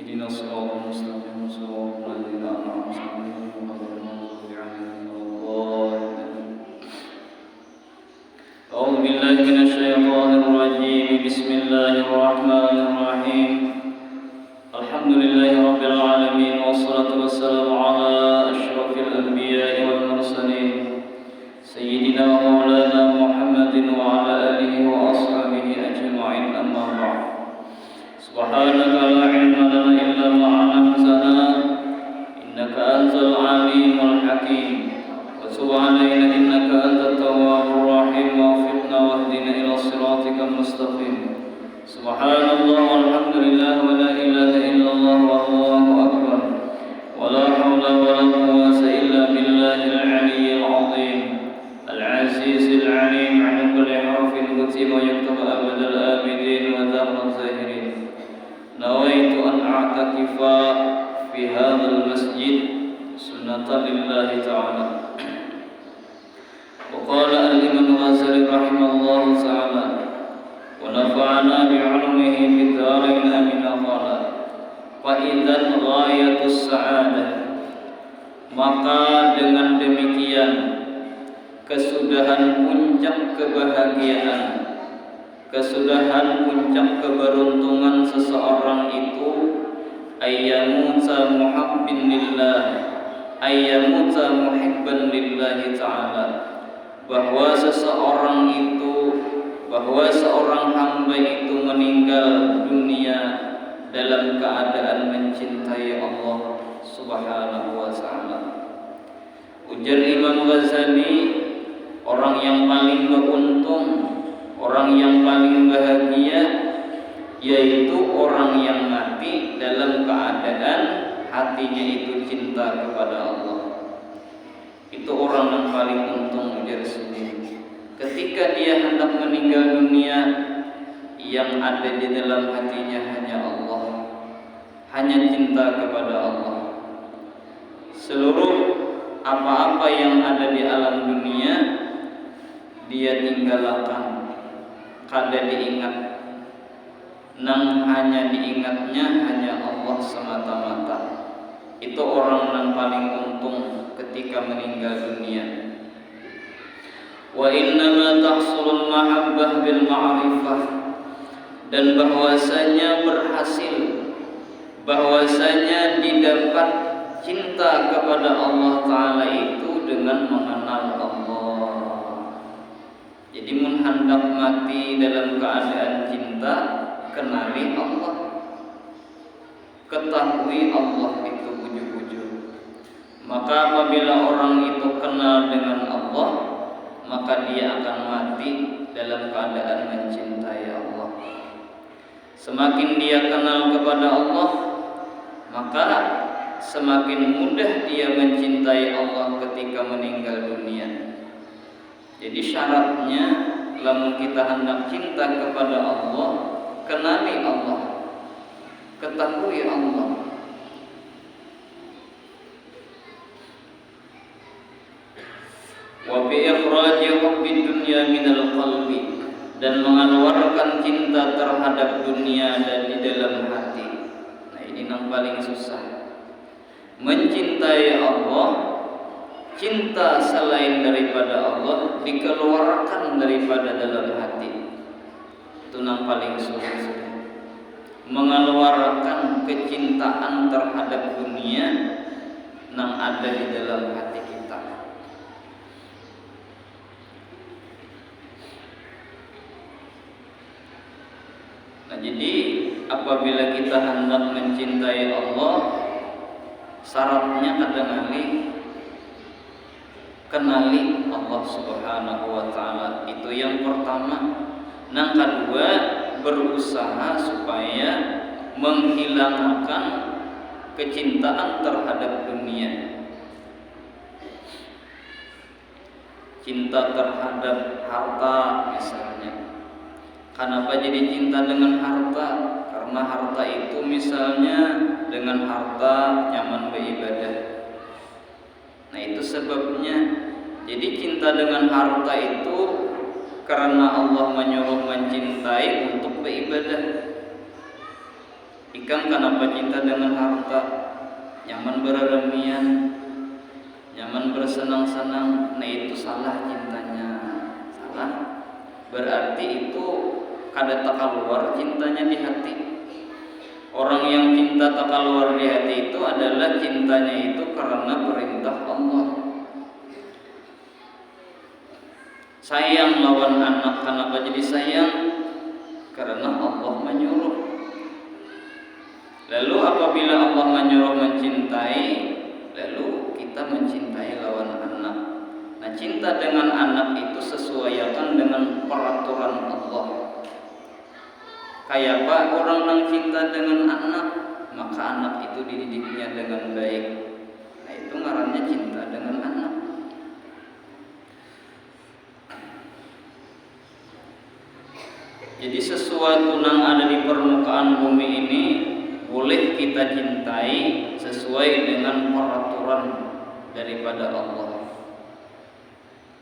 اهدنا الصراط المستقيم صراط الذين أنعمت عليهم غير المغضوب عليهم ولا الضالين. أعوذ بالله من الشيطان الرجيم. بسم الله الرحمن الرحيم. الحمد لله رب العالمين والصلاة والسلام على أشرف الأنبياء والمرسلين سيدنا ومولانا محمد وعلى آله وأصحابه أجمعين. أما بعد. سبحانك لا علم لنا إلا ما علمتنا إنك أنت العليم الحكيم وتب علينا إنك أنت التواب الرحيم ووفقنا واهدنا إلى صراطك المستقيم. سبحان الله والحمد لله ولا إله إلا الله والله أكبر ولا حول ولا قوة إلا بالله العلي العظيم العزيز العليم عن كل حرف كتب ويكتب أبد الآبدين ودهر الزاهرين. نويت أن أعتكف في هذا المسجد سنة لله تعالى. وقال الإمام الغزالي رحمه الله تعالى ونفعنا بعلمه في الدارين آمين. قال فإذا غاية السعادة, maka dengan demikian kesudahan puncak kebahagiaan, kesudahan puncak keberuntungan seseorang itu ayyamuta muhabbin lillah, ayyamuta muhibban lillahi ta'ala, bahwa seseorang itu, bahwa seorang hamba itu meninggal dunia dalam keadaan mencintai Allah Subhanahu wa ta'ala. Ujar Imam Ghazali, orang yang paling beruntung, orang yang paling bahagia yaitu orang yang mati dalam keadaan hatinya itu cinta kepada Allah. Itu orang yang paling untung, ujar sendiri. Ketika dia hendak meninggal dunia, yang ada di dalam hatinya hanya Allah, hanya cinta kepada Allah. Seluruh apa-apa yang ada di alam dunia dia tinggalkan, kada diingat, nang hanya diingatnya hanya Allah semata-mata. Itu orang yang paling untung ketika meninggal dunia. Wa innama tahsulul mahabbah bil ma'rifah, dan bahwasanya berhasil, bahwasanya didapat cinta kepada Allah Ta'ala itu dengan mengenal Allah. Jadi menghendak mati dalam keadaan cinta, kenali Allah, ketahui Allah itu wujud-wujud. Maka apabila orang itu kenal dengan Allah, maka dia akan mati dalam keadaan mencintai Allah. Semakin dia kenal kepada Allah, maka semakin mudah dia mencintai Allah ketika meninggal dunia. Jadi syaratnya, lamun kita hendak cinta kepada Allah, kenali Allah, ketahui Allah. Wa bi ikhraji hubbi dunya minal qalbi, dan mengeluarkan cinta terhadap dunia dan di dalam hati. Nah, ini yang paling susah. Mencintai Allah, cinta selain daripada Allah dikeluarkan daripada dalam hati. Itu yang paling susah. Mengeluarkan kecintaan terhadap dunia yang ada di dalam hati kita. Nah, jadi apabila kita hendak mencintai Allah, syaratnya kenali Allah Subhanahu wa ta'ala. Itu yang pertama. Yang kedua, berusaha supaya menghilangkan kecintaan terhadap dunia, cinta terhadap harta misalnya. Kenapa jadi cinta dengan harta? Karena harta itu misalnya dengan harta nyaman beribadah. Nah, itu sebabnya. Jadi cinta dengan harta itu karena Allah menyuruh mencintai untuk beribadah. Ikang kenapa cinta dengan harta, nyaman bereremian, nyaman bersenang-senang, nah itu salah cintanya. Salah. Berarti itu kada tak keluar cintanya di hati. Orang yang cinta tak keluar di hati itu adalah cintanya itu karena perintah Allah. Sayang lawan anak, kenapa jadi sayang? Karena Allah menyuruh. Lalu apabila Allah menyuruh mencintai, lalu kita mencintai lawan anak. Nah, cinta dengan anak itu sesuaikan dengan peraturan Allah. Kayak apa orang yang cinta dengan anak, maka anak itu dididiknya dengan baik. Nah, itu ngarannya cinta dengan anak. Jadi sesuatu yang ada di permukaan bumi ini boleh kita cintai sesuai dengan peraturan daripada Allah.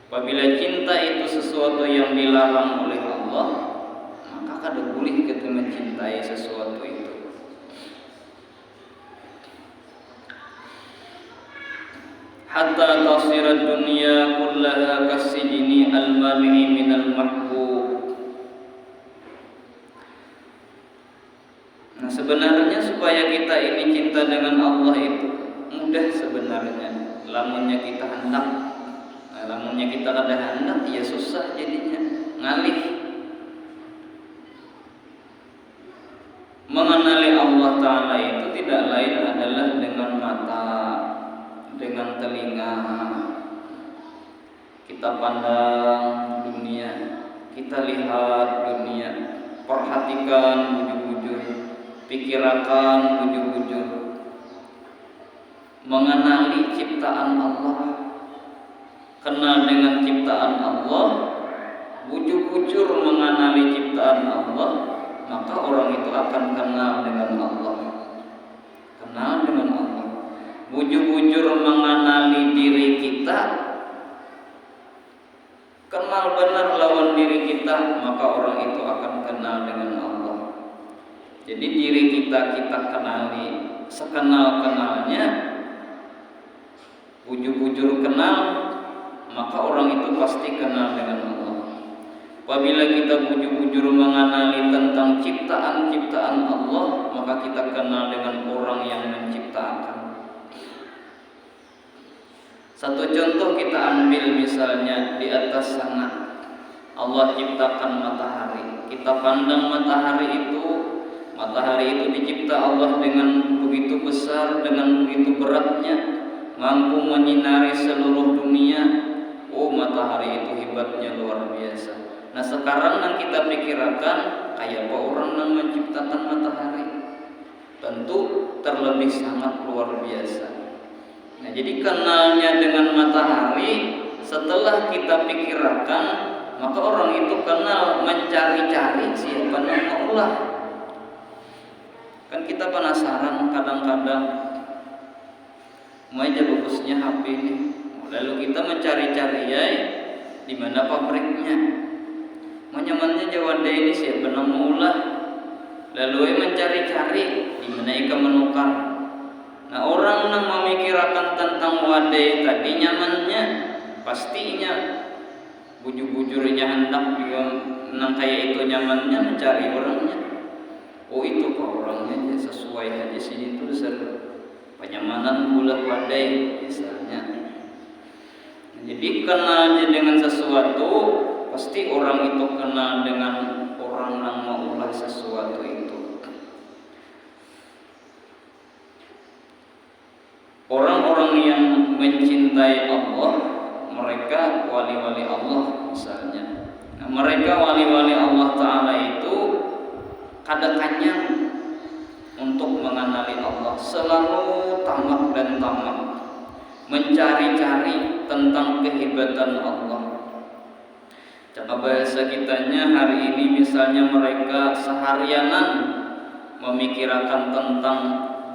Apabila cinta itu sesuatu yang dilarang oleh Allah, maka kada boleh kita mencintai sesuatu itu. Hatta tasira dunya kullaha kasijini al-mani minal mahbub. Nah, sebenarnya supaya kita ini cinta dengan Allah itu mudah sebenarnya. Lamunnya kita hendak, lamunnya kita kada hendak, ya susah jadinya, ngalih. Mengenali Allah Ta'ala itu tidak lain adalah dengan mata, dengan telinga. Kita pandang dunia, kita lihat dunia, perhatikan bujur-bujur, pikirkan bujur-bujur, mengenali ciptaan Allah, kenal dengan ciptaan Allah, bujur-bujur mengenali ciptaan Allah, maka orang itu akan kenal dengan Allah. Kenal dengan Allah. Bujur-bujur mengenali diri kita, kenal benar lawan diri kita, maka orang itu akan kenal dengan Allah. Jadi diri kita kenali sekenal-kenalnya, bujur-bujur kenal, maka orang itu pasti kenal dengan Allah. Apabila kita bujur-bujur mengenali tentang ciptaan-ciptaan Allah, maka kita kenal dengan orang yang menciptakan. Satu contoh kita ambil misalnya di atas sana, Allah ciptakan matahari. Kita pandang matahari itu dicipta Allah dengan begitu besar, dengan begitu beratnya, mampu menyinari seluruh dunia. Oh, matahari itu hebatnya luar biasa. Nah, sekarang yang kita pikirkan, kayak apa orang yang menciptakan matahari? Tentu terlebih sangat luar biasa. Nah, jadi kenalnya dengan matahari, setelah kita pikirkan, maka orang itu kenal mencari-cari siapa nama Allah. Kan kita penasaran kadang-kadang, aja bagusnya HP ini. Lalu kita mencari-cari ya, di mana pabriknya. Menyamannya Jawa ini siapa nama Allah. Lalu mencari-cari di mana ikan menukar. Nah, orang yang memikirkan tentang wadai tadi nyamannya, pastinya bujur-bujurnya hendak juga nang kayak itu nyamannya mencari orangnya. Oh, itu kok orangnya sesuai hadis ini tuh penyamanan bulan wadai misalnya. Jadi kenalnya dengan sesuatu, pasti orang itu kenal dengan orang yang maulah sesuatu itu. Orang-orang yang mencintai Allah, mereka wali-wali Allah misalnya. Nah, mereka wali-wali Allah Ta'ala itu kada kanyang untuk mengenali Allah, selalu tamak dan tamak mencari-cari tentang kehebatan Allah. Cara bahasa kitanya hari ini misalnya mereka seharianan memikirkan tentang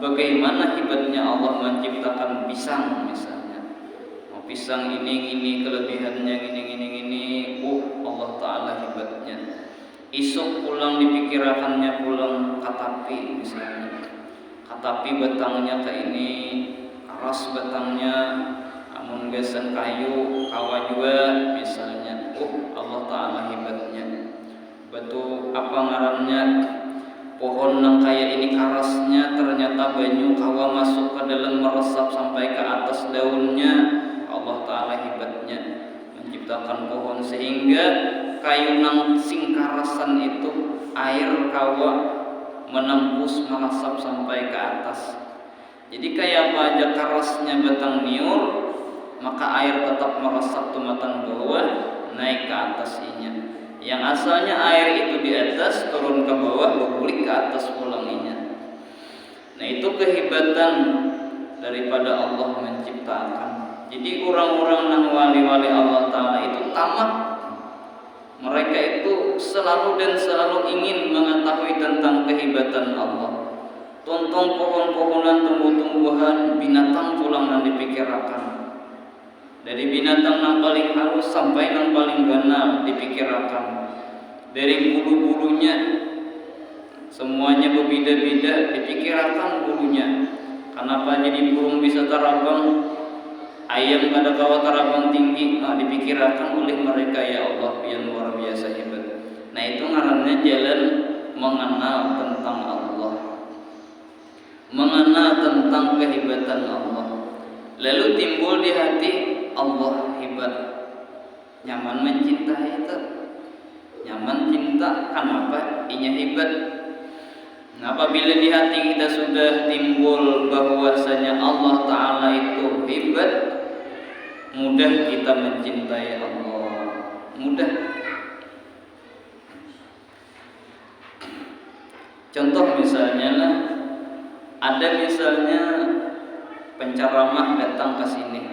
bagaimana hebatnya Allah menciptakan pisang misalnya. Oh, pisang ini kelebihannya gini. Allah Ta'ala hebatnya. isuk pulang dipikirakannya pulang katapi misalnya, katapi batangnya kayak ini keras batangnya, amun gesen kayu kawa juga misalnya. Allah Ta'ala hebatnya. Batu apa ngarannya, pohon yang kayak ini kerasnya ternyata banyu kawa masuk ke dalam meresap sampai ke atas daunnya. Allah Ta'ala hebatnya menciptakan pohon sehingga kayu nang sing karasan itu air kawa menembus meresap sampai ke atas. Jadi kayak apa aja kerasnya batang niur, maka air tetap meresap tumatan bawah naik ke atas inya. Yang asalnya air itu di atas turun ke bawah berbalik ke atas pulanginya. Nah itu kehebatan daripada Allah menciptakan. Jadi orang-orang yang wali-wali Allah Ta'ala itu tamak. Mereka itu selalu dan selalu ingin mengetahui tentang kehebatan Allah. Tontong pohon-pohonan, tumbuh-tumbuhan, binatang pulang yang dipikirkan. Dari binatang yang paling halus sampai yang paling ganal dipikirkan. Dari bulu-bulunya semuanya berbeda-beda dipikirkan bulunya. Kenapa jadi burung bisa terbang, ayam kada kawa terbang tinggi, dipikirkan oleh mereka ya Allah yang luar biasa hebat. Nah itu ngarannya jalan mengenal tentang Allah, mengenal tentang kehebatan Allah. Lalu timbul di hati Allah hebat, nyaman mencintai itu, nyaman cinta. Kenapa? Inya hebat. Nah, apabila di hati kita sudah timbul bahwasanya Allah Ta'ala itu hebat, mudah kita mencintai Allah, mudah. Contoh misalnya lah, ada misalnya penceramah datang ke sini.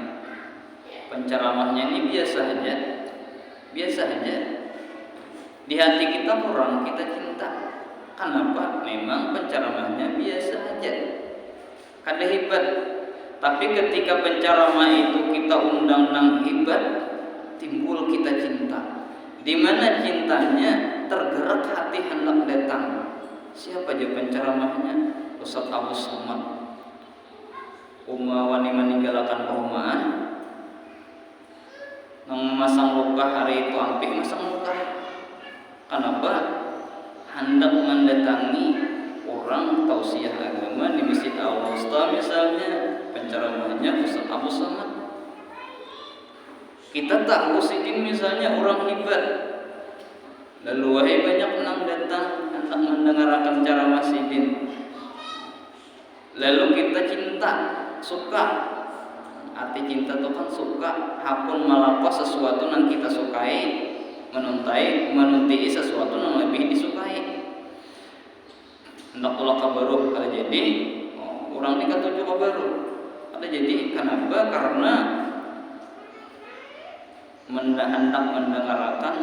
Penceramahnya ini biasa aja, biasa aja. Di hati kita kurang, kita cinta. Kenapa? Memang penceramahnya biasa aja, kada hebat. Tapi ketika penceramah itu kita undang nang hebat, timbul kita cinta. Di mana cintanya tergerak hati hendak datang. Siapa aja penceramahnya? Ustaz Abu Somad. Wani meninggalkan perumahan, memasang luka hari itu hampir masang luka. Kenapa? Hendak mendatangi orang tausiah agama di Masjid Al-Wusta misalnya, penceramahnya Ustaz Abu Somad. Kita tahu sidin misalnya orang hebat, lalu wahai banyak menang datang hendak mendengarkan ceramah sidin. Lalu kita cinta, suka. Arti cinta itu kan suka, hapun melapas sesuatu yang kita sukai, menuntai sesuatu yang lebih disukai. Hendak ulah kabaruh ada jadi, orang ini katuju kabaruh ada jadi. Kenapa? Karena hendak mendengarkan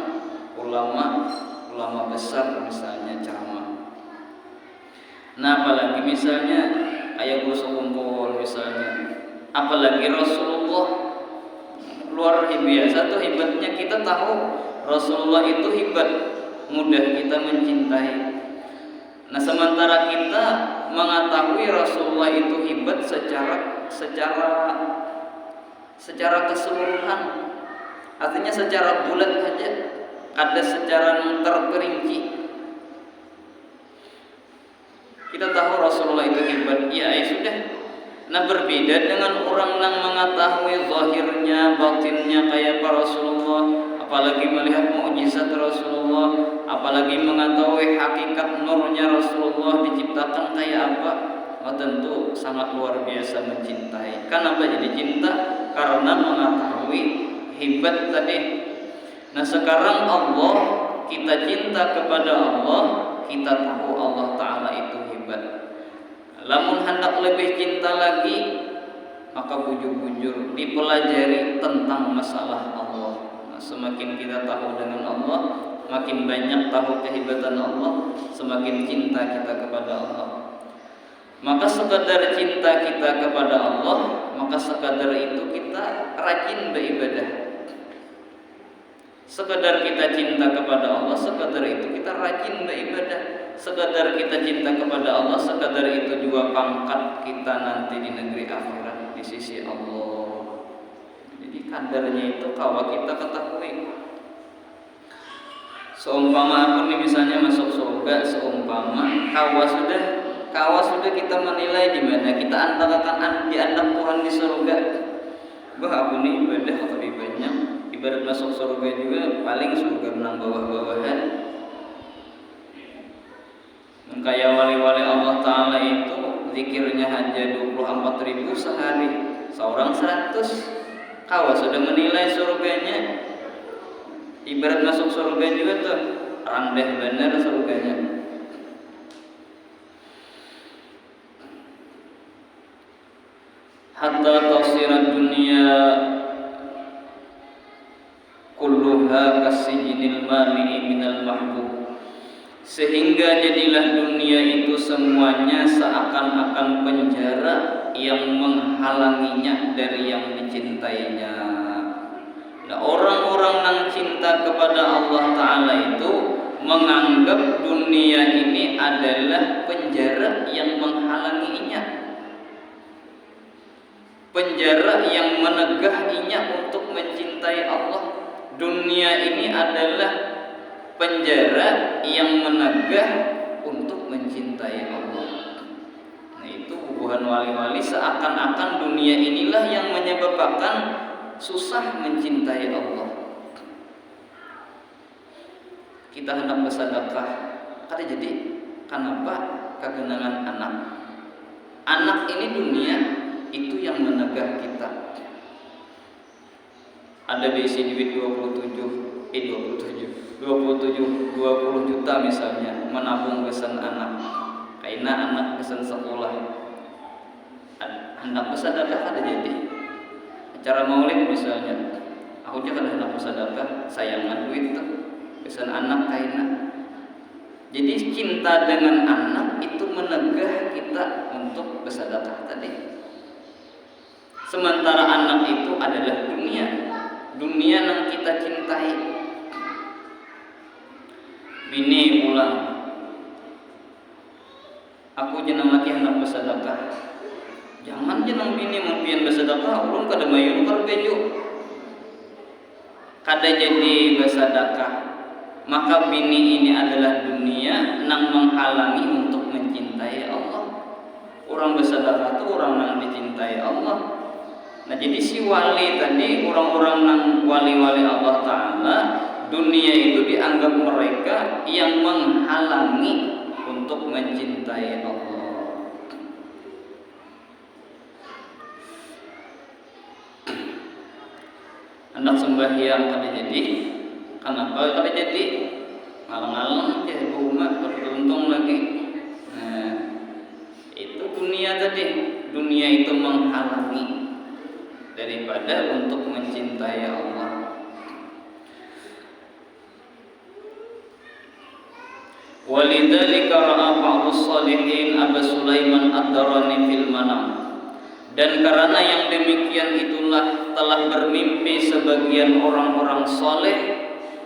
ulama besar misalnya ceramah. Nah apalagi misalnya ayah guru kumpul misalnya, apalagi Rasulullah luar biasa tuh hebatnya. Kita tahu Rasulullah itu hebat, mudah kita mencintai. Nah sementara kita mengetahui Rasulullah itu hebat secara keseluruhan, artinya secara bulat aja, ada secara terperinci. Kita tahu Rasulullah itu hebat, ya sudah. Nah berbeda dengan orang yang mengetahui zahirnya, batinnya kayak para Rasulullah, apalagi melihat mukjizat Rasulullah, apalagi mengetahui hakikat nurnya Rasulullah diciptakan kayak apa, tentu sangat luar biasa mencintai. Kenapa jadi cinta? Karena mengetahui hebat tadi. Nah sekarang Allah, kita cinta kepada Allah, kita tahu Allah Ta'ala itu hebat. Lamun hendak lebih cinta lagi, maka bujur-bujur dipelajari tentang masalah Allah. Nah, semakin kita tahu dengan Allah, makin banyak tahu kehebatan Allah, semakin cinta kita kepada Allah. Maka sekadar cinta kita kepada Allah, maka sekadar itu kita rajin beribadah. Sekedar kita cinta kepada Allah, sekedar itu kita rajin beribadah. Sekedar kita cinta kepada Allah, sekedar itu juga pangkat kita nanti di negeri akhirat di sisi Allah. Jadi kadarnya itu kalau kita ketahui. Seumpama aku nih misalnya masuk surga, seumpama kawa sudah kita menilai di mana kita antarakan di anak Tuhan di surga. Bah aku nih ibadah lebih banyak. Ibarat masuk surga juga paling surga menang bawah-bawahan. Kayak wali-wali Allah Ta'ala itu zikirnya hanya 24.000 sehari, seorang 100. Kau sudah menilai surganya. Ibarat masuk surga juga tuh rendah benar surganya. Hatta tasirat dunia kulluha kasijinil mali minal mahbub, sehingga jadilah dunia itu semuanya seakan-akan penjara yang menghalanginya dari yang dicintainya. Nah, orang-orang yang cinta kepada Allah Ta'ala itu menganggap dunia ini adalah penjara yang menghalanginya, penjara yang menegahinya untuk mencintai Allah. Dunia ini adalah penjara yang menegah untuk mencintai Allah. Nah, itu hubungan wali-wali seakan-akan dunia inilah yang menyebabkan susah mencintai Allah. Kita hendak bersedekah, kata jadi kenapa kegenangan anak? Anak ini dunia itu yang menegah kita. Ada diisi duit 20 juta misalnya, menabung kesan anak, karena anak kesan sekolah, hendak bersedekah ada jadi acara maulid misalnya, aku jangan hendak bersedekah, sayangan duit tuh kesan anak karena. Jadi cinta dengan anak itu menegah kita untuk bersedekah tadi. Sementara anak itu adalah dunia yang kita cintai. Bini pulang, aku jenang laki hendak bersedekah. Jangan jenang bini mampian bersedekah, ulun kada mayun kar bejo. Kada jadi bersedekah. Maka bini ini adalah dunia yang menghalangi untuk mencintai Allah. Orang bersedekah itu orang yang dicintai Allah. Nah, jadi si wali tadi, orang-orang yang wali-wali Allah Ta'ala, dunia itu dianggap mereka yang menghalangi untuk mencintai Allah. Anak sembahyang kada jadi, kenapa kada jadi? Ngalang-ngalang ya rumah beruntung lagi. Nah, itu dunia tadi, dunia itu menghalangi daripada untuk mencintai Allah. Walidzalika ra'a ba'dus shalihin Aba Sulaiman ad-Darani fil manam. Dan karena yang demikian itulah telah bermimpi sebagian orang-orang saleh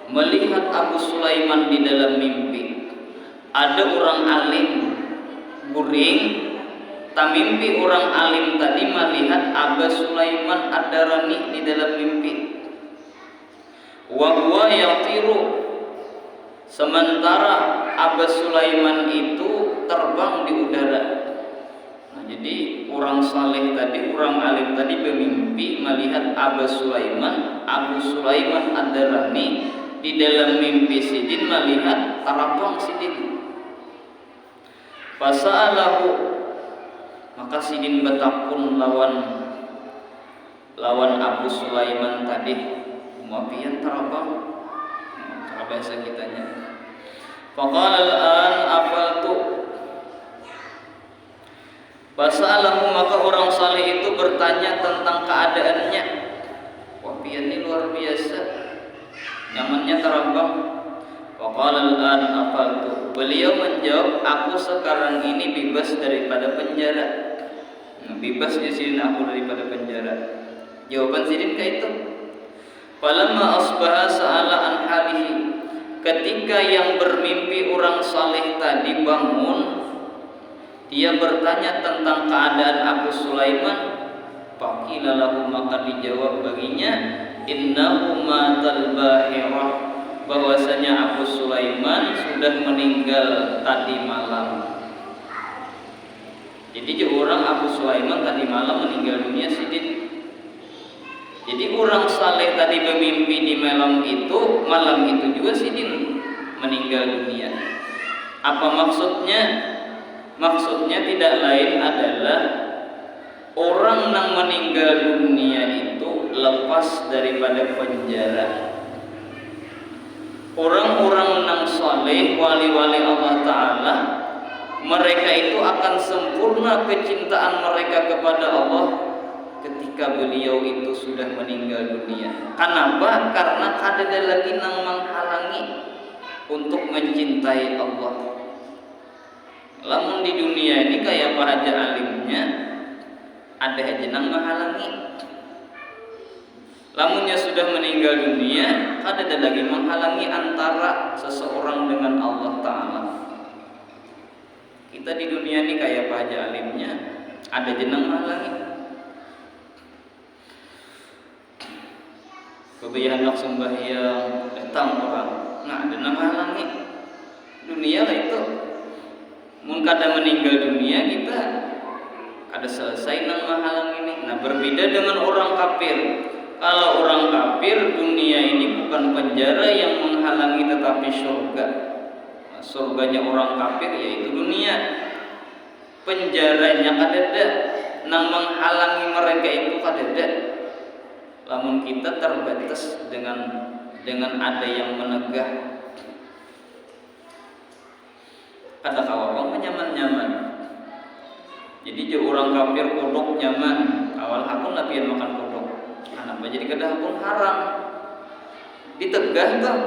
melihat Abu Sulaiman di dalam mimpi. Ada orang alim guring, tamimpi orang alim tadi melihat Aba Sulaiman ad-Darani di dalam mimpi. Wa huwa yatiru, sementara Aba Sulaiman itu terbang di udara. Nah, jadi orang saleh tadi, orang alim tadi bermimpi melihat Abu Sulaiman ad-Darani di dalam mimpi sidin melihat tarabang sidin. Fasa'alahu, maka sidin betapun lawan Abu Sulaiman tadi, mapian tarabang, cara bahasa kitanya. Faqala al-an afaltu, fasa'alahu, maka orang saleh itu bertanya tentang keadaannya. Wapian ini luar biasa, nyamannya tarabang. Faqala al-an afaltu, beliau menjawab, aku sekarang ini bebas daripada penjara. Bebas di sini aku daripada penjara. Jawaban sidin kayak itu. Falamma asbaha sa'ala an halihi. Ketika yang bermimpi orang saleh tadi bangun, dia bertanya tentang keadaan Abu Sulaiman. Faqila lahu, maka dijawab baginya, innahu matal bahirah, bahwasanya Abu Sulaiman sudah meninggal tadi malam. Jadi orang Abu Sulaiman tadi malam meninggal dunia sidin. Jadi orang saleh tadi bermimpi di malam itu juga sidin meninggal dunia. Apa maksudnya? Maksudnya tidak lain adalah orang yang meninggal dunia itu lepas daripada penjara. Orang-orang yang saleh, wali-wali Allah Ta'ala, mereka itu akan sempurna kecintaan mereka kepada Allah ketika beliau itu sudah meninggal dunia. Kenapa? Karena ada lagi yang menghalangi untuk mencintai Allah. Lamun di dunia ini kayak apa aja alimnya, ada aja yang menghalangi. Lamunnya sudah meninggal dunia, ada lagi menghalangi antara seseorang dengan Allah Ta'ala. Kita di dunia ini kayak apa aja alimnya, ada aja yang menghalangi. Kebiasaan nak sembahyang datang orang, nah ada yang menghalangi. Dunia lah itu. Mun kada meninggal dunia kita ada selesai nang menghalangi ini. Nah berbeda dengan orang kafir. Kalau orang kafir, dunia ini bukan penjara yang menghalangi tetapi surga. Nah, surganya orang kafir yaitu dunia. Penjaranya kadada, nang menghalangi mereka itu kadada. Lamun kita terbatas dengan ada yang menegah. Kada kawawang nyaman-nyaman. Jadi jauh orang kafir kodok nyaman. Awal hakun lapian makan kodok. Kenapa jadi kada hakun haram? Ditegah tuh.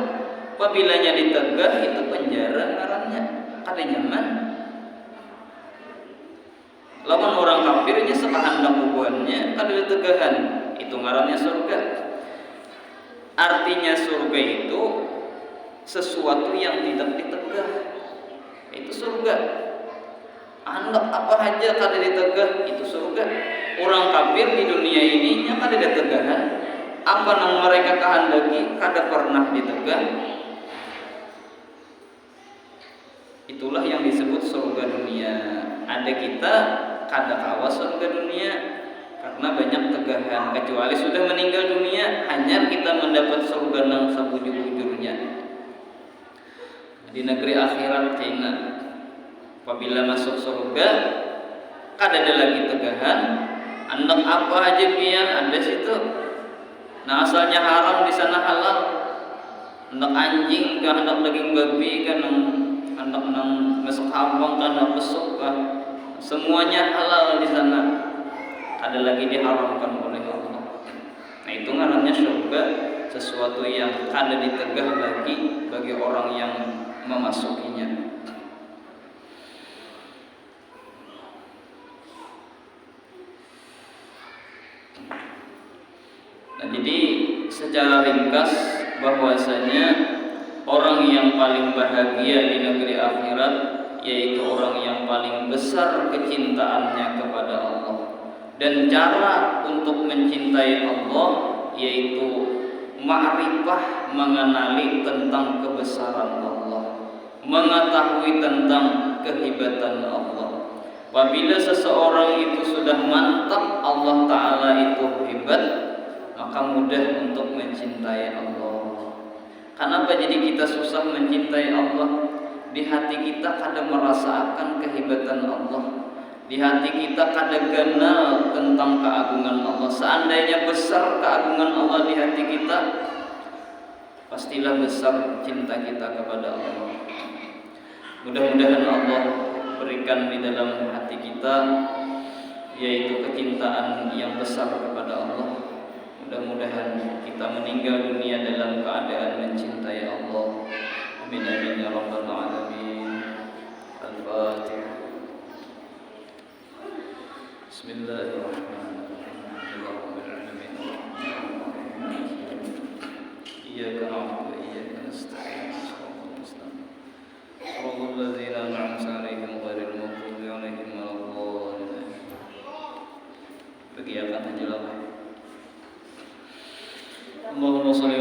Apabila ditegah itu penjara ngarannya. Kada nyaman. Lawan orang kafirnya sekahandak hubungannya kada ditegahan. Itu ngarannya surga. Artinya surga itu sesuatu yang tidak ditegah. Itu surga. Anak apa aja kada ditegah, itu surga. Orang kafir di dunia ini nya kada ditegahan. Apa nang mereka kehendaki kada pernah ditegah. Itulah yang disebut surga dunia. Ada kita kada kawas surga dunia karena banyak tegahan. Kecuali sudah meninggal dunia, hanya kita mendapat surga nang sebujur-bujurnya. Di negeri akhirat China, apabila masuk surga kada ada lagi tegahan. Anak apa aja pian ada situ. Nah asalnya haram di sana halal. Anak anjing kah, anak daging babi kan, anak nang masuk hambang kan, anak besok kah, semuanya halal di sana. Ada lagi diharamkan oleh Allah. Nah itu ngarannya surga, sesuatu yang kada ditegah lagi bagi orang yang memasukinya. Nah, jadi secara ringkas bahwasanya orang yang paling bahagia di negeri akhirat yaitu orang yang paling besar kecintaannya kepada Allah. Dan cara untuk mencintai Allah yaitu ma'rifah, mengenali tentang kebesaran Allah, mengetahui tentang kehebatan Allah. Apabila seseorang itu sudah mantap Allah Ta'ala itu hebat, maka mudah untuk mencintai Allah. Kenapa jadi kita susah mencintai Allah? Di hati kita kada merasakan kehebatan Allah. Di hati kita kada kenal tentang keagungan Allah. Seandainya besar keagungan Allah di hati kita, pastilah besar cinta kita kepada Allah. Mudah-mudahan Allah berikan di dalam hati kita yaitu kecintaan yang besar kepada Allah. Mudah-mudahan kita meninggal dunia dalam keadaan mencintai Allah. Amin amin ya rabbal alamin. Al-Fatihah. Bismillahirrahmanirrahim. إياك نعبد وإياك نستعين صراط المستقيم صراط الذين أنعمت عليهم غير المغضوب عليهم ولا الضالين. Bagi akan menjelaskan Allahumma shalli